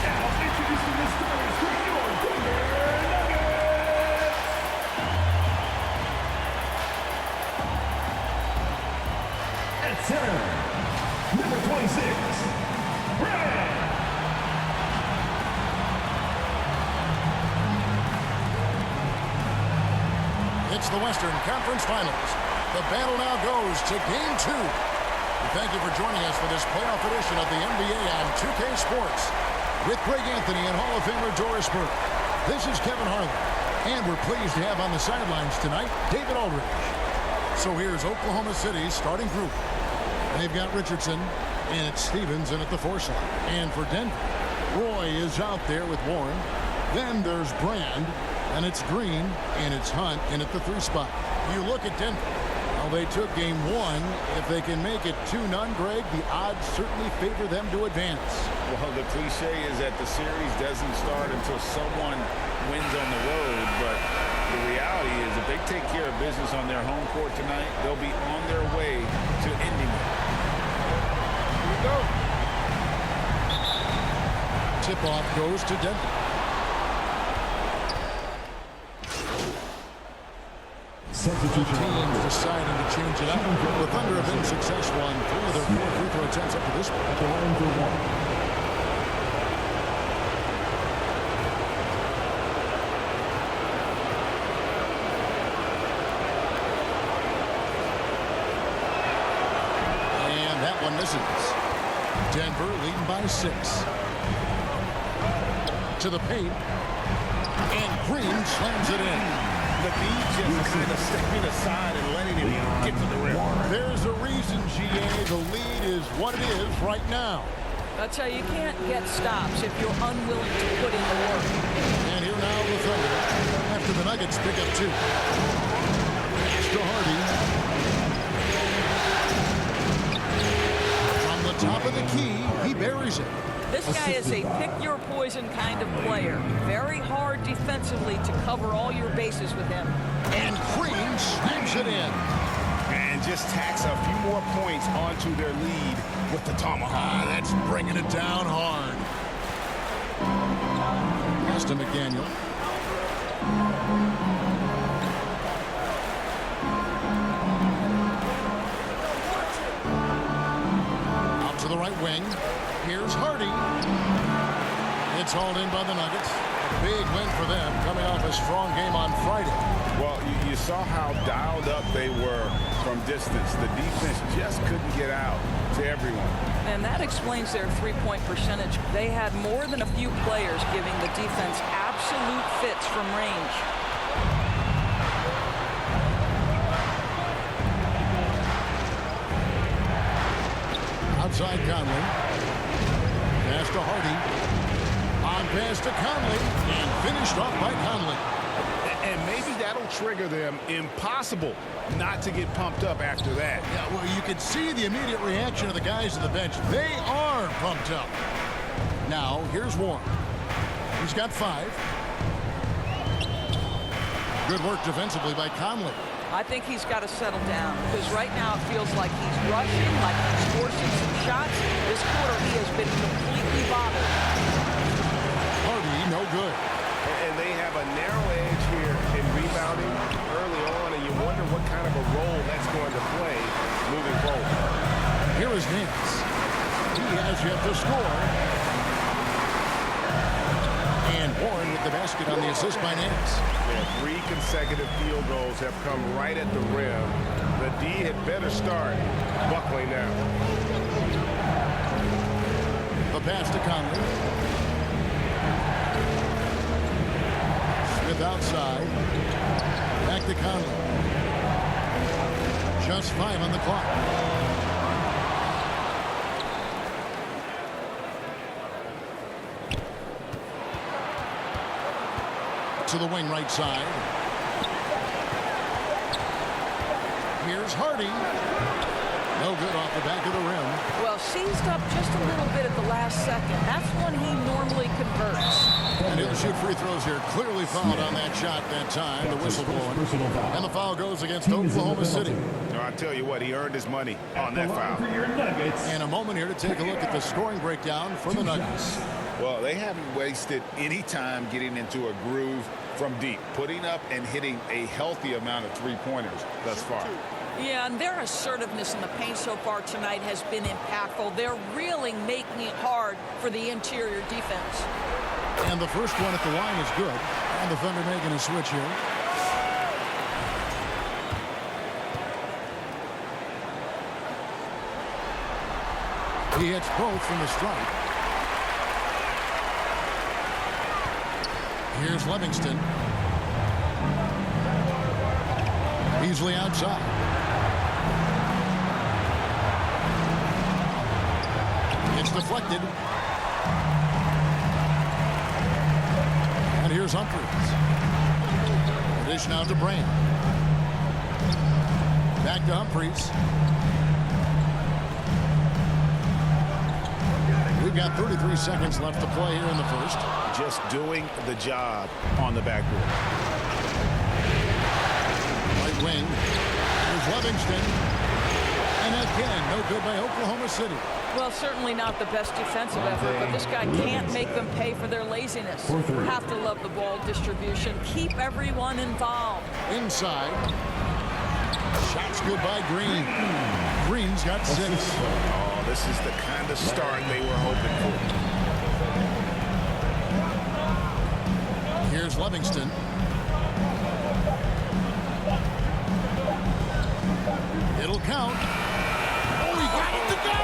now, introducing the starters for your Denver Nuggets. At center, number 26, Brad. It's the Western Conference Finals. The battle now goes to Game 2. Thank you for joining us for this playoff edition of the NBA on 2K Sports. With Greg Anthony and Hall of Famer Doris Burke. This is Kevin Harlan. And we're pleased to have on the sidelines tonight, David Aldridge. So here's Oklahoma City's starting group. They've got Richardson, and it's Stevens in at the 4 slot. And for Denver, Roy is out there with Warren. Then there's Brand, and it's Green, and it's Hunt in at the 3 spot. You look at Denver. Well, they took game 1. If they can make it 2-0, Greg, the odds certainly favor them to advance. Well, the cliche is that the series doesn't start until someone wins on the road, but the reality is if they take care of business on their home court tonight, they'll be on their way to ending it. Here we go. Tip-off goes to Denver. Teams deciding to change it up. The Thunder have been successful on 3 of their 4 free throw attempts up to this point. At the line for 1. And that one misses. Denver leading by 6. To the paint. And Green slams it in. McGee just kind of stepping aside and letting him get to the rim. There's a reason, GA. The lead is what it is right now. That's how you can't get stops if you're unwilling to put in the work. And here now the Thunder after the Nuggets pick up 2. To Hardy. From the top of the key, he buries it. This guy is a pick-your-poison kind of player. Very hard defensively to cover all your bases with him. And Green slams it in. And just tacks a few more points onto their lead with the tomahawk. That's bringing it down hard. Pass to McDaniel. Out to the right wing. Here's Hardy. It's hauled in by the Nuggets. A big win for them, coming off a strong game on Friday. Well, you saw how dialed up they were from distance. The defense just couldn't get out to everyone. And that explains their three-point percentage. They had more than a few players giving the defense absolute fits from range. Outside Conley. Pass to Hardy. On pass to Conley. And finished off by Conley. And maybe that'll trigger them. Impossible not to get pumped up after that. Yeah, well, you can see the immediate reaction of the guys on the bench. They are pumped up. Now, here's Warren. He's got 5. Good work defensively by Conley. I think he's got to settle down because right now it feels like he's rushing, like he's forcing some shots. This quarter he has been completely bottled. Hardy, no good. And they have a narrow edge here in rebounding early on, and you wonder what kind of a role that's going to play moving forward. Here is Nance. He has yet to score. And Warren with the basket on the assist by Nance. Yeah, 3 consecutive field goals have come right at the rim. The D had better start buckling now. The pass to Conley. Smith outside. Back to Conley. Just 5 on the clock. To the wing right side. Here's Hardy. No good off the back of the rim. Well, seized up just a little bit at the last second. That's when he normally converts. And he'll shoot free throws here. Clearly fouled on that shot that time. The whistle blowing. And the foul goes against Oklahoma City. No, I tell you what, he earned his money on that foul. And a moment here to take a look at the scoring breakdown for the Nuggets. Well, they haven't wasted any time getting into a groove from deep, putting up and hitting a healthy amount of three-pointers thus far. Yeah, and their assertiveness in the paint so far tonight has been impactful. They're really making it hard for the interior defense. And the first one at the line is good. And the Thunder making a switch here. He hits both from the stripe. Here's Livingston. Beasley outside. It's deflected. And here's Humphries. The dish now to Brand. Back to Humphries. We've got 33 seconds left to play here in the first. Just doing the job on the backboard. Right wing. Here's Livingston. And again, no good by Oklahoma City. Well, certainly not the best defensive effort, but this guy can't make them pay for their laziness. Have to love the ball distribution. Keep everyone involved. Inside. Shots good by Green. Green's got 6. Oh, this is the kind of start they were hoping for. Here's Livingston. It'll count. Oh, he got it to go!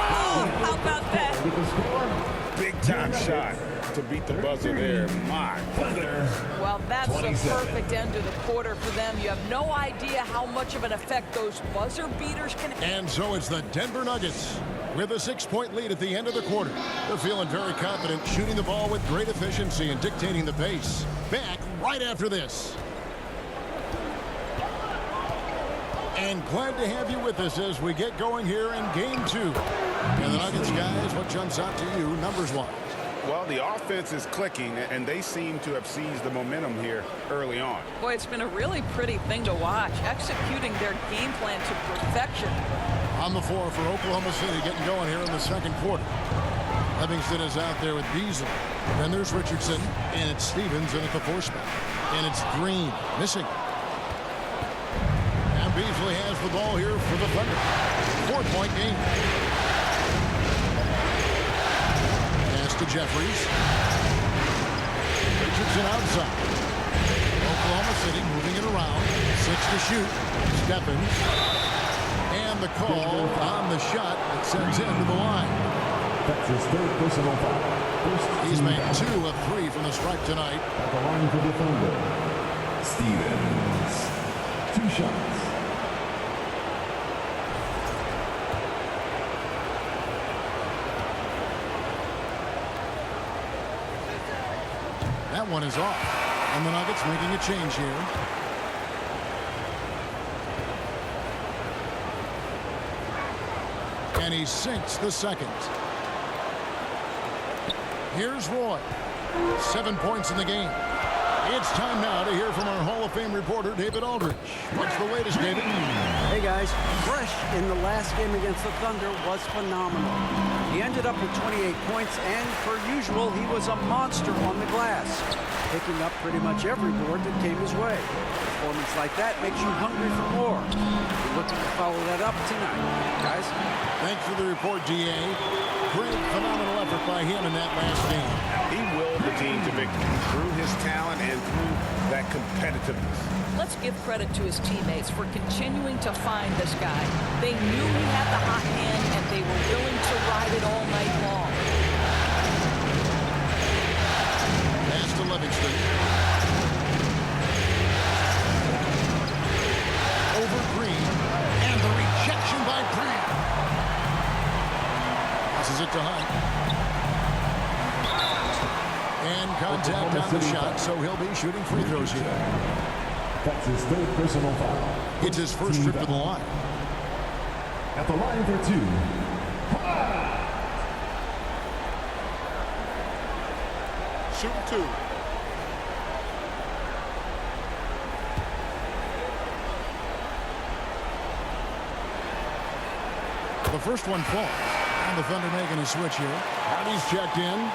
How about that? Big time shot to beat the buzzer there. My. Well, that's a perfect end to the quarter for them. You have no idea how much of an effect those buzzer beaters can have. And so it's the Denver Nuggets with a 6-point lead at the end of the quarter. They're feeling very confident, shooting the ball with great efficiency and dictating the pace. Back right after this. And glad to have you with us as we get going here in Game 2. And the Nuggets, guys, what jumps out to you numbers-wise? Well, the offense is clicking, and they seem to have seized the momentum here early on. Boy, it's been a really pretty thing to watch, executing their game plan to perfection. On the floor for Oklahoma City, getting going here in the second quarter. Livingston is out there with Beasley. Then there's Richardson, and it's Stevens in at the 4 spot. And it's Green, missing. And Beasley has the ball here for the Thunder. 4-point game. Pass to Jeffries. Richardson outside. Oklahoma City moving it around. 6 to shoot. Stephens. And the call on the shot that sends him to the line. That's his 3rd personal foul. He's made 2 of 3 from the stripe tonight. At the line for the Thunder, Stevens. 2 shots. That one is off. And the Nuggets making a change here. And he sinks the second. Here's Roy. 7 points in the game. It's time now to hear from our Hall of Fame reporter, David Aldridge. What's the latest, David? Hey, guys. Fresh in the last game against the Thunder was phenomenal. He ended up with 28 points, and per usual, he was a monster on the glass, picking up pretty much every board that came his way. Performance like that makes you hungry for more. We're looking to follow that up tonight. Guys? Thanks for the report, D.A. Great, phenomenal effort by him in that last game. He willed the team to victory through his talent and through that competitiveness. Let's give credit to his teammates for continuing to find this guy. They knew he had the hot hand, and they were willing to ride it all night long. Pass to Livingston. Over Green. And the rejection by Green. Passes it to Hunt. And contact on the shot, so he'll be shooting free throws here. That's his 3rd personal foul. It's his first trip to the line. At the line for 2. Shoot 2. The first one falls. And the Thunder making a switch here. Hardy's checked in.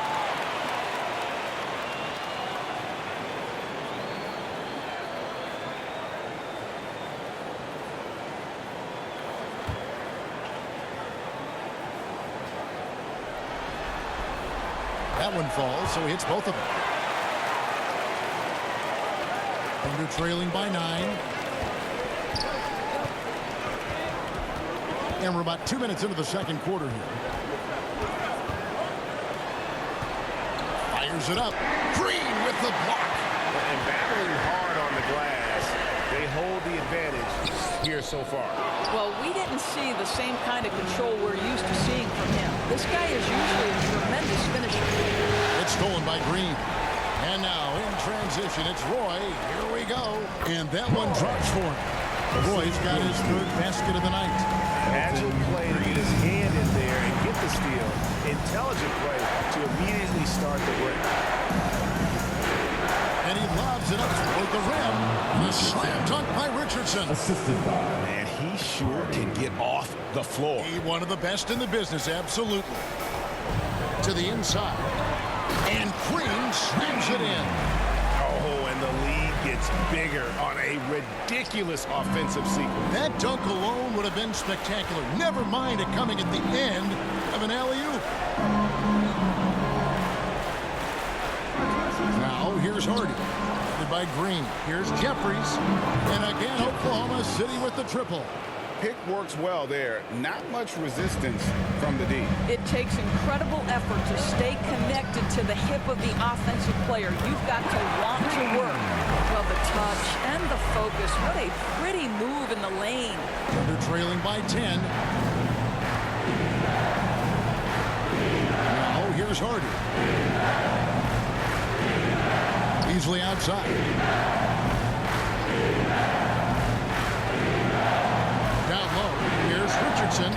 That one falls, so he hits both of them. Thunder trailing by 9. And we're about 2 minutes into the second quarter here. Fires it up. Green with the block. And battling hard on the glass, they hold the advantage here so far. Well, we didn't see the same kind of control we're used to seeing from him. This guy is usually a tremendous finisher. It's stolen by Green. And now in transition, it's Roy. Here we go. And that one drops for him. Roy's got his third basket of the night. Agile play to get his hand in there and get the steal. Intelligent play to immediately start the break. And he lobs it up toward the rim. The slam dunk by Richardson. Man, he sure can get off the floor. He one of the best in the business, absolutely. To the inside. And Green slams it in. Oh, and the lead gets bigger on a ridiculous offensive sequence. That dunk alone would have been spectacular. Never mind it coming at the end of an alley-oop. Now here's Hardy. By Green. Here's Jeffries. And again, Oklahoma City with the triple. Pick works well there. Not much resistance from the D. It takes incredible effort to stay connected to the hip of the offensive player. You've got to want to work. Well, the touch and the focus. What a pretty move in the lane. They're trailing by 10. Now here's Hardy. Easily outside. Down low. Here's Richardson.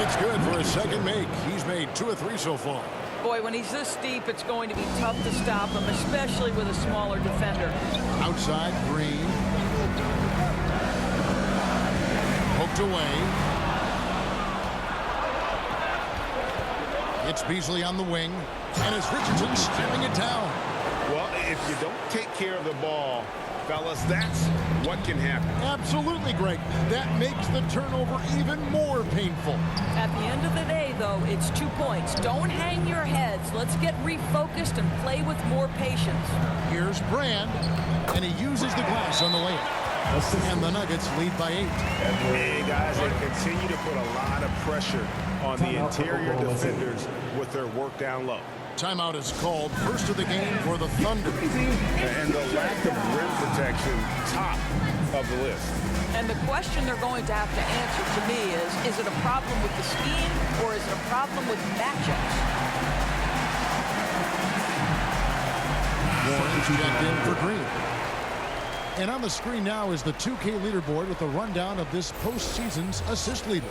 It's good for a second make. He's made 2 of 3 so far. Boy, when he's this deep, it's going to be tough to stop him, especially with a smaller defender. Outside, Green. Poked away. It's Beasley on the wing. And it's Richardson staring it down. Well, if you don't take care of the ball, fellas, that's what can happen. Absolutely, Greg. That makes the turnover even more painful. At the end of the day, though, it's 2 points. Don't hang your heads. Let's get refocused and play with more patience. Here's Brand, and he uses the glass on the layup. And the Nuggets lead by 8. Hey, guys, they continue to put a lot of pressure on the interior defenders with their work down low. Timeout is called. First of the game for the Thunder. And the lack of rim protection, top of the list. And the question they're going to have to answer to me is it a problem with the scheme or is it a problem with matchups? Warren's checked in for Green. And on the screen now is the 2K leaderboard with a rundown of this postseason's assist leaders.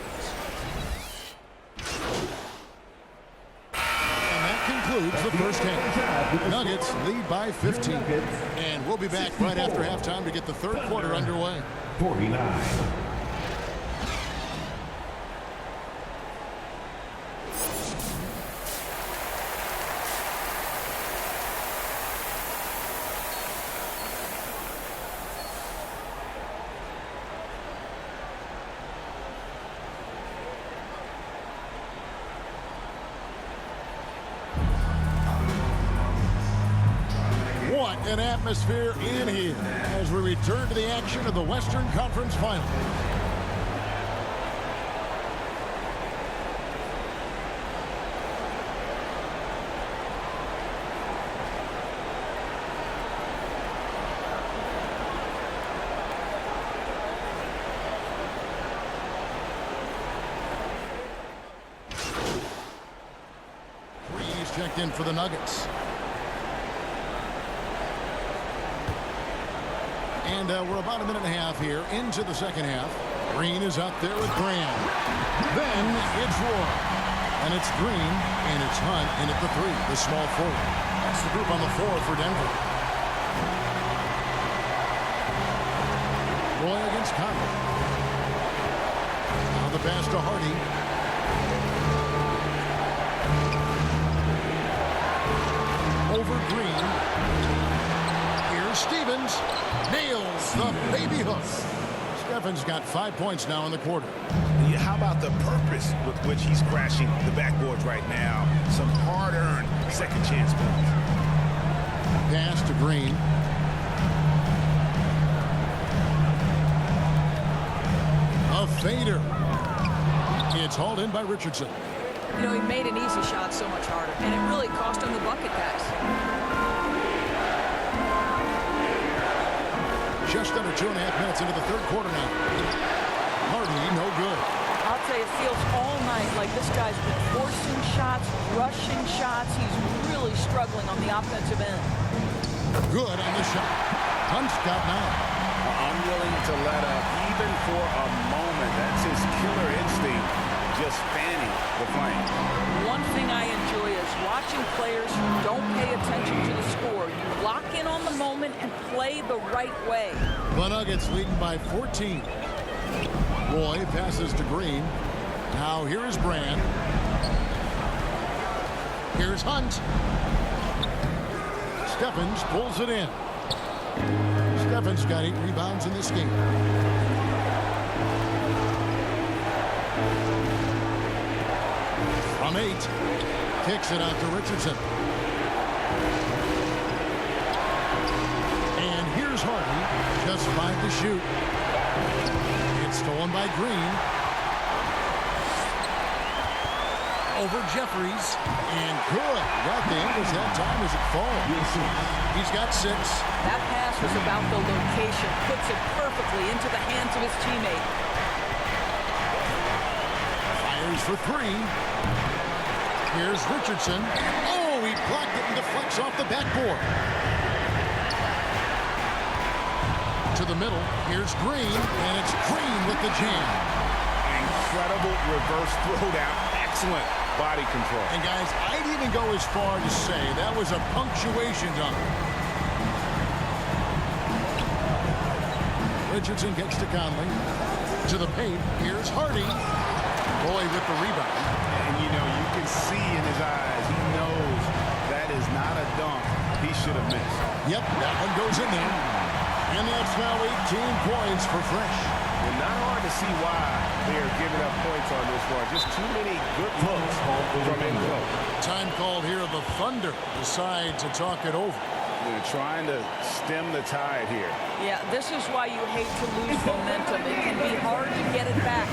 Concludes the first half. Nuggets lead by 15. And we'll be back right after halftime to get the third quarter underway. 49. What an atmosphere in here as we return to the action of the Western Conference Final. Green's checked in for the Nuggets. And we're about a minute and a half here into the second half. Green is out there with Brand. Then it's Roy. And it's Green, and it's Hunt in at the 3, the small forward. That's the group on the floor for Denver. Roy against Conley. Now the pass to Hardy. Over Green. Here's Stevens. Nails the baby hook. Stephen's got 5 points now in the quarter. Yeah, how about the purpose with which he's crashing the backboards right now? Some hard-earned second chance penalties. Pass to Green. A fader. It's hauled in by Richardson. You know, he made an easy shot so much harder, and it really cost him the bucket, guys. Just under 2.5 minutes into the third quarter now. Hardy, no good. I'll tell you, it feels all night like this guy's been forcing shots, rushing shots. He's really struggling on the offensive end. Good on the shot. Hunt's got now. Unwilling to let up even for a moment. That's his killer instinct, just fanning the flame. One thing I enjoy is watching players who don't pay attention to the score. You lock in on the moment and play the right way. The Nuggets leading by 14. Roy passes to Green. Now here is Brand. Here's Hunt. Stephens pulls it in. Stephens got 8 rebounds in this game. From 8. Kicks it out to Richardson. And here's Hardy. Just 5 to shoot. It's stolen by Green. Over Jeffries. And good. Got the English that time as it falls. He's got 6. That pass was about the location. Puts it perfectly into the hands of his teammate. Fires for 3. Here's Richardson. Oh, he blocked it and deflects off the backboard. To the middle. Here's Green. And it's Green with the jam. Incredible reverse throwdown. Excellent body control. And guys, I'd even go as far to say that was a punctuation dunk. Richardson gets to Conley. To the paint. Here's Hardy. Boy with the rebound. And you know, you can see in his eyes, he knows that is not a dunk he should have missed. Yep, that one goes in there. And that's now 18 points for Fresh. And not hard to see why they are giving up points on this one. Just too many good looks from in close. Time called here. The Thunder decide to talk it over. They're trying to stem the tide here. Yeah, this is why you hate to lose momentum. It can be hard to get it back.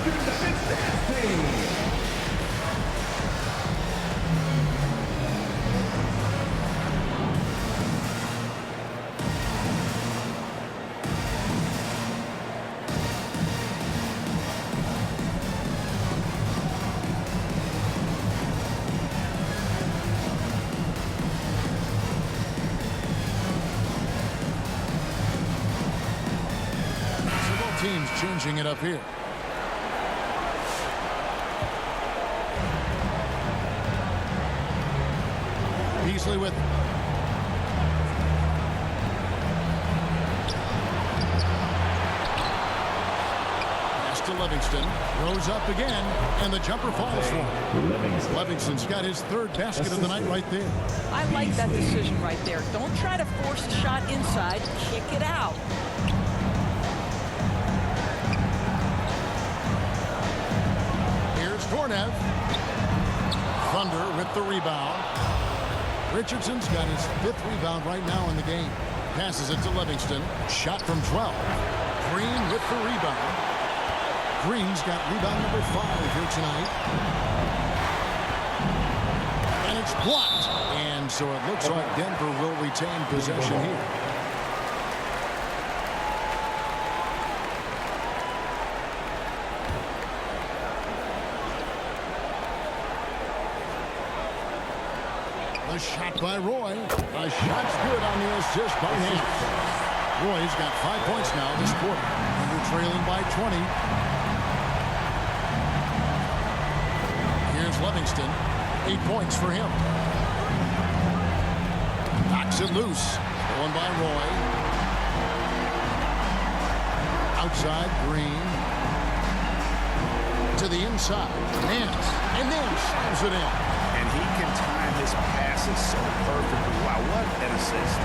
Teams changing it up here. Beasley with pass to Livingston. Goes up again, and the jumper falls for him. Livingston's got his 3rd basket of the night right there. I like that decision right there. Don't try to force a shot inside. Kick it out. Tornev. Thunder with the rebound. Richardson's got his 5th rebound right now in the game. Passes it to Livingston. Shot from 12. Green with the rebound. Green's got rebound number 5 here tonight. And it's blocked. And so it looks like Denver will retain possession here. A shot by Roy. A shot's good on the assist by Nance. Roy's got 5 points now this quarter. Under trailing by 20. Here's Livingston. 8 points for him. Knocks it loose. Stolen by Roy. Outside, Green. To the inside. Nance. And Nance slams it in. And he can time his passes so perfectly. Wow, what an assist.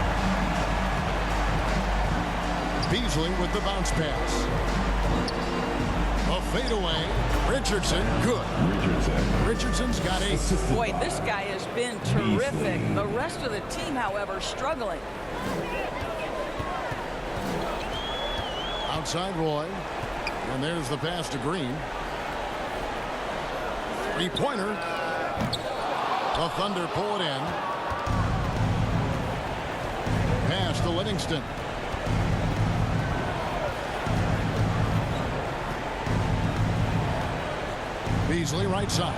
Beasley with the bounce pass. A fadeaway. Richardson, good. Richardson's got 8. Boy, this guy has been terrific. The rest of the team, however, struggling. Outside Roy. And there's the pass to Green. 3-pointer. The Thunder pull it in. Pass to Livingston. Beasley right side.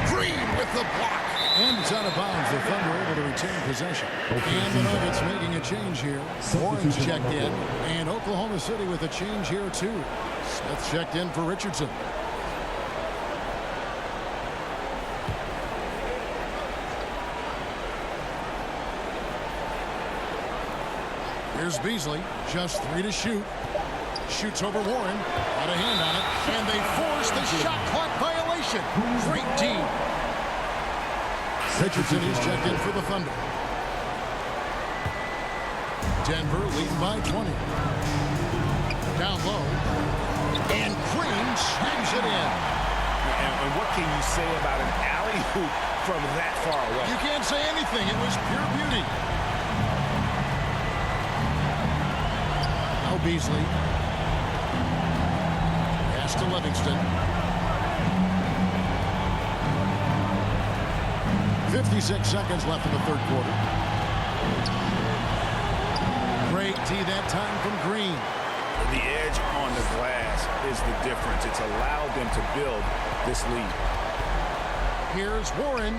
Green with the block. And it's out of bounds. The Thunder able to retain possession. And the Nuggets making a change here. Warren's checked in. And Oklahoma City with a change here too. Smith checked in for Richardson. Here's Beasley, just 3 to shoot. Shoots over Warren. Got a hand on it. And they force the shot clock violation. Great team. Richardson is checked in for the Thunder. Denver leading by 20. Down low. And Green slams it in. And what can you say about an alley-oop from that far away? You can't say anything. It was pure beauty. Now Beasley. Pass to Livingston. 56 seconds left in the third quarter. Great D that time from Green. The edge on the glass is the difference. It's allowed them to build this lead. Here's Warren.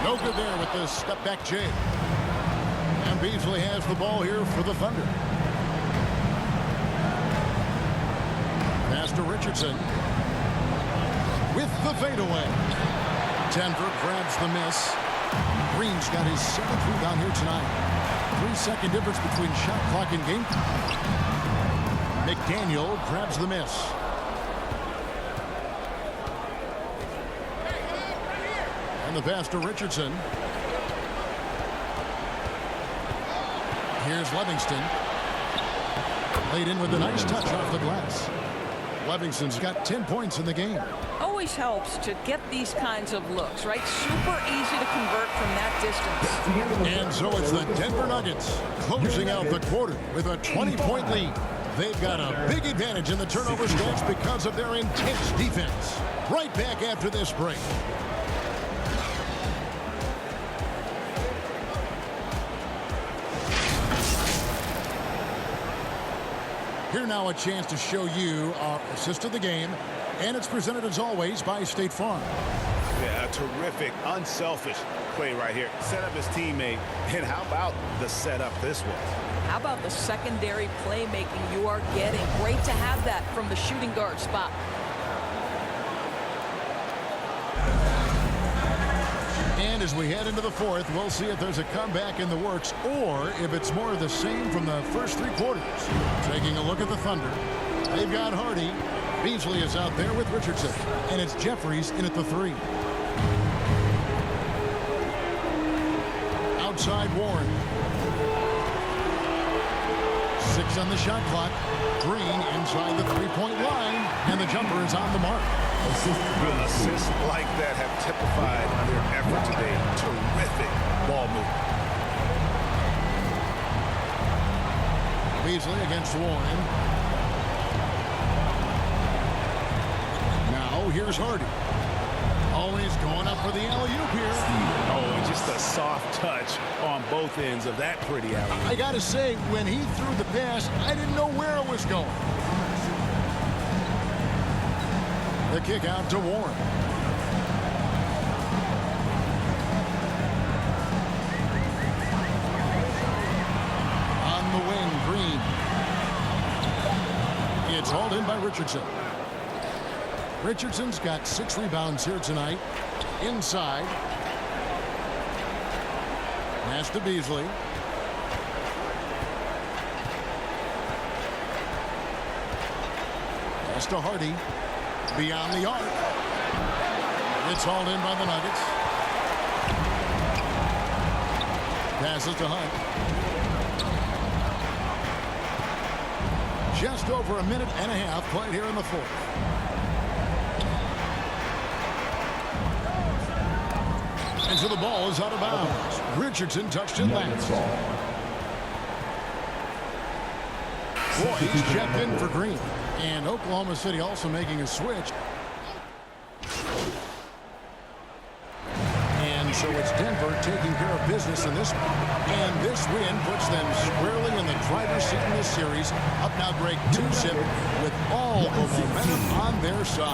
No good there with the step-back J. And Beasley has the ball here for the Thunder. Pass to Richardson. With the fadeaway. Denver grabs the miss. Green's got his 7th rebound here tonight. 3-second difference between shot clock and game. McDaniel grabs the miss. And the pass to Richardson. Here's Livingston. Laid in with a nice touch off the glass. Livingston's got 10 points in the game. Always helps to get these kinds of looks, right? Super easy to convert from that distance. And so it's the Denver Nuggets closing out the quarter with a 20-point lead. They've got a big advantage in the turnover stats because of their intense defense. Right back after this break. Here now a chance to show you our assist of the game. And it's presented as always by State Farm. Yeah, a terrific, unselfish play right here. Set up his teammate. And how about the setup this was? How about the secondary playmaking you are getting? Great to have that from the shooting guard spot. And as we head into the fourth, we'll see if there's a comeback in the works or if it's more of the same from the first 3 quarters. Taking a look at the Thunder. They've got Hardy. Beasley is out there with Richardson. And it's Jeffries in at the 3. Outside Warren. 6 on the shot clock. Green inside the 3-point line. And the jumper is on the mark. Assists like that have typified their effort today. Terrific ball movement. Beasley against Warren. Now here's Hardy. Always going up for the alley-oop here. Oh, just a soft touch on both ends of that pretty alley. I gotta say, when he threw the pass, I didn't know where it was going. The kick out to Warren. On the wing, Green. It's hauled in by Richardson. Richardson's got 6 rebounds here tonight. Inside. Pass to Beasley. Pass to Hardy. Beyond the arc. It's hauled in by the Nuggets. Passes to Hunt. Just over a minute and a half played here in the fourth. And so the ball is out of bounds. Richardson touched it last. Boy, he's checked in for Green. And Oklahoma City also making a switch. And so it's Denver taking care of business in this one. And this win puts them squarely in the driver's seat in this series. Up now, Greg, 2-0 with all the momentum on their side.